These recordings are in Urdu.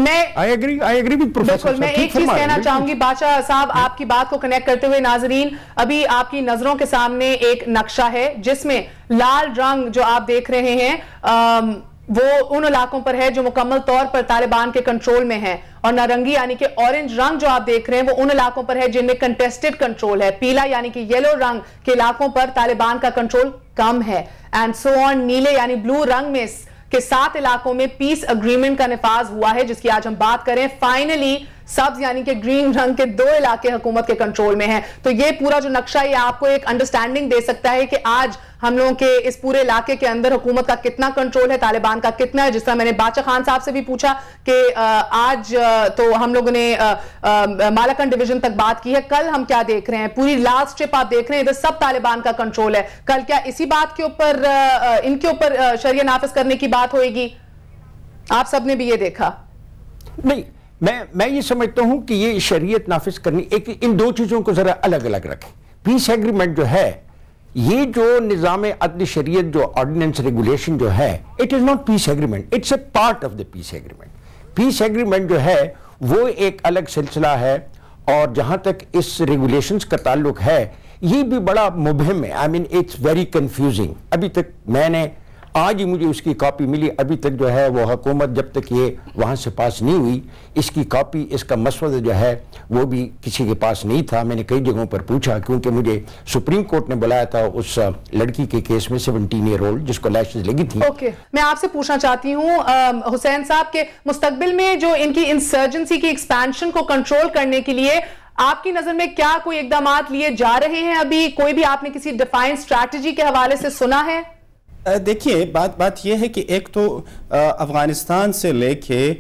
I agree with Professor. میں ایک چیز کہنا چاہوں گی بادشاہ صاحب آپ کی بات کو کنیکٹ کرتے ہوئے ناظرین ابھی آپ کی نظروں کے سامنے ایک نقشہ ہے جس میں لال رنگ جو آپ دیکھ رہے ہیں وہ ان علاقوں پر ہے جو مکمل طور پر طالبان کے کنٹرول میں ہیں اور نارنگی یعنی کہ اورنج رنگ جو آپ دیکھ رہے ہیں وہ ان علاقوں پر ہے جن میں کنٹیسٹڈ کنٹرول ہے پیلا یعنی کہ یلو رنگ کے علاقوں پر طالبان کا کنٹرول کم ہے اینڈ سو آن نیلے یعنی بلو رنگ میں کہ 7 علاقوں میں پیس اگریمنٹ کا نفاذ ہوا ہے جس کی آج ہم بات کریں فائنلی سبز یعنی کہ گرین رنگ کے 2 علاقے حکومت کے کنٹرول میں ہیں تو یہ پورا جو نقشہ یہ آپ کو ایک انڈرسٹینڈنگ دے سکتا ہے کہ آج ہم لوگوں کے اس پورے علاقے کے اندر حکومت کا کتنا کنٹرول ہے طالبان کا کتنا ہے جس طرح میں نے بادشاہ خان صاحب سے بھی پوچھا کہ آج تو ہم لوگوں نے مالاکنڈ ڈویژن تک بات کی ہے کل ہم کیا دیکھ رہے ہیں پوری لاسٹ سٹرپ آپ دیکھ رہے ہیں ادھر سب طالبان کا کنٹرول ہے کل کیا اسی بات کے اوپر ان کے اوپر شریعہ نافذ کرنے کی بات ہوئے گی آپ سب نے بھی یہ دیکھا نہیں میں یہ سمجھتا ہوں کہ یہ شریعت نافذ کرنی ان 2 چیزوں کو ذرا الگ الگ رکھیں پیس ایگریمنٹ جو ہے یہ جو نظام عدل شریعت جو آرڈیننس ریگولیشن جو ہے it is not peace agreement it's a part of the peace agreement peace agreement جو ہے وہ ایک الگ سلسلہ ہے اور جہاں تک اس ریگولیشنز کا تعلق ہے یہ بھی بڑا مبہم ہے آئی مین اٹس ویری کنفیوزنگ ابھی تک میں نے آج ہی مجھے اس کی کاپی ملی ابھی تک جو ہے وہ حکومت جب تک یہ وہاں سے پاس نہیں ہوئی اس کی کاپی اس کا مسودہ جو ہے وہ بھی کسی کے پاس نہیں تھا میں نے کئی جگہوں پر پوچھا کیونکہ مجھے سپریم کورٹ نے بلایا تھا اس لڑکی کے کیس میں 17 ایئر اولڈ جس کو لیشز لگی تھی میں آپ سے پوچھنا چاہتی ہوں حسین صاحب کے مستقبل میں جو ان کی انسرجنسی کی ایکسپینشن کو کنٹرول کرنے کے لیے آپ کی نظر میں کیا کوئی اقدامات لیے جا رہے ہیں ابھی کوئی بھی آپ نے کسی ڈیفائنڈ اسٹریٹجی کے حوالے سے سنا ہے دیکھیے بات یہ ہے کہ ایک تو افغانستان سے لے کے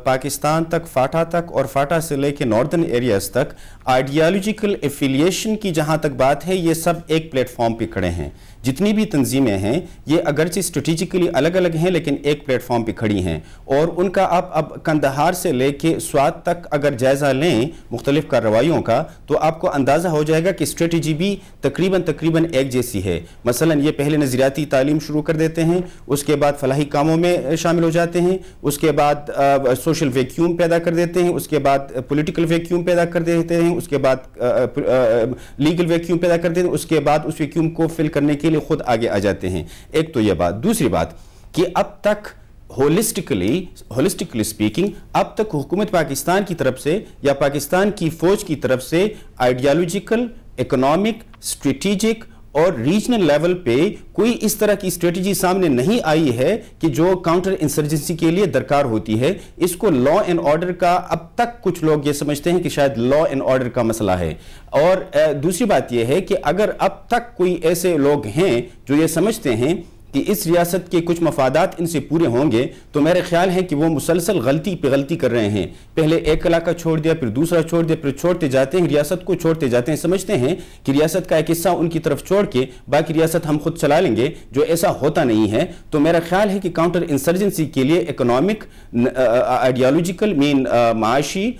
پاکستان تک فاٹا تک اور فاٹا سے لے کے ناردرن ایریاز تک آئیڈیالوجیکل ایفیلیشن کی جہاں تک بات ہے یہ سب ایک پلیٹ فارم پہ کھڑے ہیں جتنی بھی تنظیمیں ہیں یہ اگرچہ اسٹریٹجیکلی الگ الگ ہیں لیکن ایک پلیٹ فارم پہ کھڑی ہیں اور ان کا اب کندہار سے لے کے سوات تک اگر جائزہ لیں مختلف کارروائیوں کا تو آپ کو اندازہ ہو جائے گا کہ اسٹریٹجی بھی تقریباً ایک جیسی ہے مثلا یہ پہلے نظریاتی تعلیم شروع کر دیتے ہیں اس کے بعد فلاحی کاموں میں شامل ہو جاتے ہیں اس کے بعد سوشل ویکیوم پیدا کر دیتے ہیں اس کے بعد پولیٹیکل ویکیوم پیدا کر دیتے ہیں اس کے بعد لیگل ویکیوم پیدا کر دیتے ہیں اس کے بعد اس ویکیوم کو فل کرنے کے لیے خود آگے آ جاتے ہیں ایک تو یہ بات دوسری بات کہ اب تک ہولسٹکلی سپیکنگ اب تک حکومت پاکستان کی طرف سے یا پاکستان کی فوج کی طرف سے آئیڈیالوجیکل اکنامک اسٹریٹجک اور ریجنل لیول پہ کوئی اس طرح کی اسٹریٹجی سامنے نہیں آئی ہے کہ جو کاؤنٹر انسرجنسی کے لیے درکار ہوتی ہے اس کو لا اینڈ آرڈر کا اب تک کچھ لوگ یہ سمجھتے ہیں کہ شاید لا اینڈ آرڈر کا مسئلہ ہے اور دوسری بات یہ ہے کہ اگر اب تک کوئی ایسے لوگ ہیں جو یہ سمجھتے ہیں کہ اس ریاست کے کچھ مفادات ان سے پورے ہوں گے تو میرے خیال ہے کہ وہ مسلسل غلطی پہ غلطی کر رہے ہیں پہلے ایک علاقہ چھوڑ دیا پھر دوسرا چھوڑ دیا پھر چھوڑتے جاتے ہیں ریاست کو چھوڑتے جاتے ہیں سمجھتے ہیں کہ ریاست کا ایک حصہ ان کی طرف چھوڑ کے باقی ریاست ہم خود چلا لیں گے جو ایسا ہوتا نہیں ہے تو میرا خیال ہے کہ کاؤنٹر انسرجنسی کے لیے اکنامک آئیڈیالوجیکل معاشی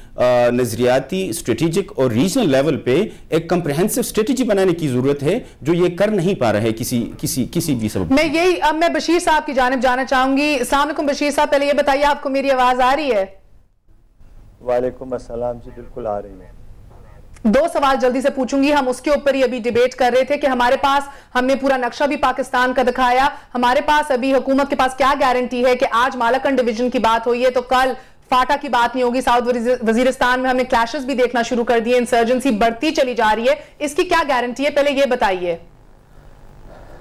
نظریاتی اسٹریٹجک اور ریجنل لیول پہ ایک کمپریہنسو اسٹریٹجی بنانے کی ضرورت ہے جو یہ کر نہیں پا رہے کسی بھی سبب اب میں بشیر صاحب کی جانب جانا چاہوں گی السلام علیکم بشیر صاحب پہلے یہ بتائیے آپ کو میری آواز آ رہی ہے وعلیکم السلام جی بالکل آ رہی ہے 2 سوال جلدی سے پوچھوں گی ہم اس کے اوپر ہی ابھی ڈیبیٹ کر رہے تھے کہ ہمارے پاس ہم نے پورا نقشہ بھی پاکستان کا دکھایا ہمارے پاس ابھی حکومت کے پاس کیا گارنٹی ہے کہ آج مالاکنڈ ڈویژن کی بات ہوئی ہے تو کل فاٹا کی بات نہیں ہوگی ساؤتھ وزیرستان میں ہم نے کلیشز بھی دیکھنا شروع کر دیے انسرجنسی بڑھتی چلی جا رہی ہے اس کی کیا گارنٹی ہے پہلے یہ بتائیے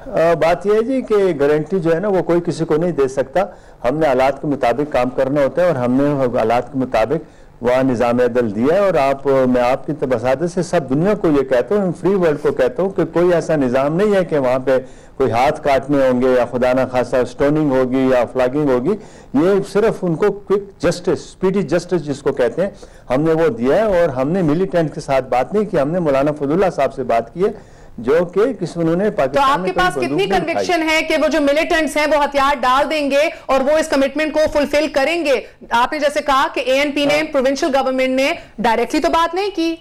بات یہ ہے جی کہ گارنٹی جو ہے نا وہ کوئی کسی کو نہیں دے سکتا ہم نے حالات کے مطابق کام کرنا ہوتا ہے اور ہم نے حالات کے مطابق وہاں نظام عدل دیا ہے اور میں آپ کی بساطت سے سب دنیا کو یہ کہتا ہوں فری ورلڈ کو کہتا ہوں کہ کوئی ایسا نظام نہیں ہے کہ وہاں پہ کوئی ہاتھ کاٹنے ہوں گے یا خدا نہ خاصا سٹوننگ ہوگی یا فلاگنگ ہوگی یہ صرف ان کو کوئک جسٹس سپیڈی جسٹس جس کو کہتے ہیں ہم نے وہ دیا ہے اور ہم نے ملیٹنٹ کے ساتھ بات نہیں کی ہم نے مولانا فضل اللہ صاحب سے بات کی ہے جو کہ انہوں نے تو آپ کے پاس کتنی کنوکشن ہے کہ وہ جو ملیٹنٹس ہیں وہ ہتھیار ڈال دیں گے اور وہ اس کمٹمنٹ کو فلفل کریں گے آپ نے جیسے کہا کہ اے این پی نے پروونشل گورنمنٹ نے ڈائریکٹلی تو بات نہیں کی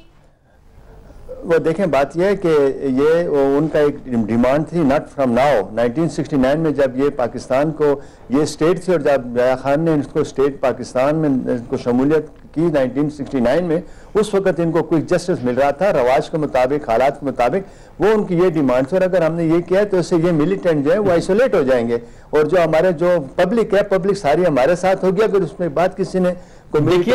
وہ دیکھیں بات یہ ہے کہ یہ ان کا ایک ڈیمانڈ تھی ناٹ فرام ناؤ. 1969 میں جب یہ پاکستان کو یہ اسٹیٹ تھی اور جب ضیاء خان نے اس کو اسٹیٹ پاکستان میں اس کو شمولیت کی 1969 میں, اس وقت ان کو کوئی جسٹس مل رہا تھا رواج کے مطابق, حالات کے مطابق. وہ ان کی یہ ڈیمانڈ تھی, اور اگر ہم نے یہ کیا تو اس سے یہ ملیٹنٹ جو ہے وہ آئسولیٹ ہو جائیں گے, اور جو ہمارے جو پبلک ہے پبلک ساری ہمارے ساتھ ہوگی. اگر اس میں بات کسی نے دیکھیے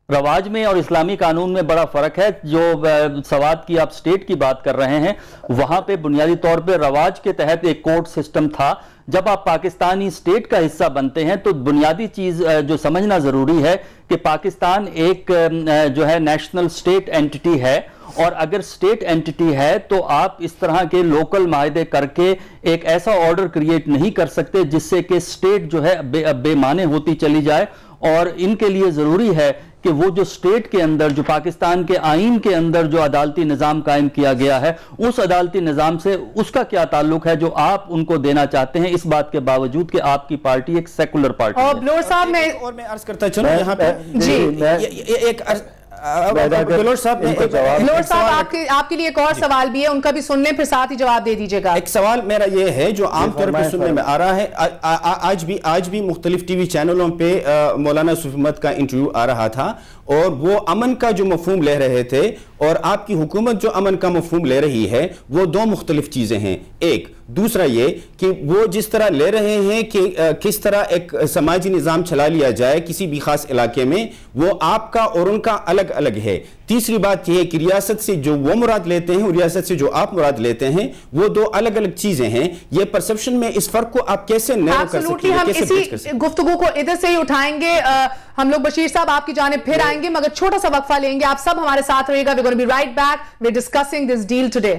رواج میں اور اسلامی قانون میں بڑا فرق ہے. جو سوات کی آپ سٹیٹ کی بات کر رہے ہیں, وہاں پہ بنیادی طور پہ رواج کے تحت ایک کورٹ سسٹم تھا. جب آپ پاکستانی سٹیٹ کا حصہ بنتے ہیں تو بنیادی چیز جو سمجھنا ضروری ہے کہ پاکستان ایک جو ہے نیشنل سٹیٹ اینٹی ہے, اور اگر سٹیٹ اینٹی ہے تو آپ اس طرح کے لوکل معاہدے کر کے ایک ایسا آرڈر کریٹ نہیں کر سکتے جس سے کہ سٹیٹ جو ہے بے معنی ہوتی چلی جائے. اور ان کے لیے ضروری ہے کہ وہ جو سٹیٹ کے اندر, جو پاکستان کے آئین کے اندر جو عدالتی نظام قائم کیا گیا ہے, اس عدالتی نظام سے اس کا کیا تعلق ہے جو آپ ان کو دینا چاہتے ہیں, اس بات کے باوجود کہ آپ کی پارٹی ایک سیکولر پارٹی ہے. بلور صاحب میں عرض کرتا چلوں یہاں پہ ایک بلور صاحب آپ کے لیے ایک اور سوال بھی ہے, ان کا بھی سننے پھر ساتھ ہی جواب دے دیجئے گا. ایک سوال میرا یہ ہے جو عام طور پہ سننے میں آ رہا ہے, آج بھی مختلف ٹی وی چینلوں پہ مولانا صوفی احمد کا انٹرویو آ رہا تھا, اور وہ امن کا جو مفہوم لے رہے تھے اور آپ کی حکومت جو امن کا مفہوم لے رہی ہے وہ دو مختلف چیزیں ہیں. ایک دوسرا یہ کہ وہ جس طرح لے رہے ہیں کہ کس طرح ایک سماجی نظام چلا لیا جائے کسی بھی خاص علاقے میں, وہ آپ کا اور ان کا الگ الگ ہے. تیسری بات یہ ہے کہ ریاست سے جو وہ مراد لیتے ہیں اور ریاست سے جو آپ مراد لیتے ہیں وہ دو الگ الگ چیزیں ہیں. یہ پرسپشن میں اس فرق کو آپ کیسے نیرو کر سکتے ہیں, کیسے بریج کر سکتے ہیں؟ گفتگو کو ادھر سے ہی اٹھائیں گے ہم لوگ. بشیر صاحب آپ کی جانب پھر آئیں گے, مگر چھوٹا سا وقفہ لیں گے. آپ سب ہمارے ساتھ رہیے گا. We're going to be right back. We're discussing this deal today.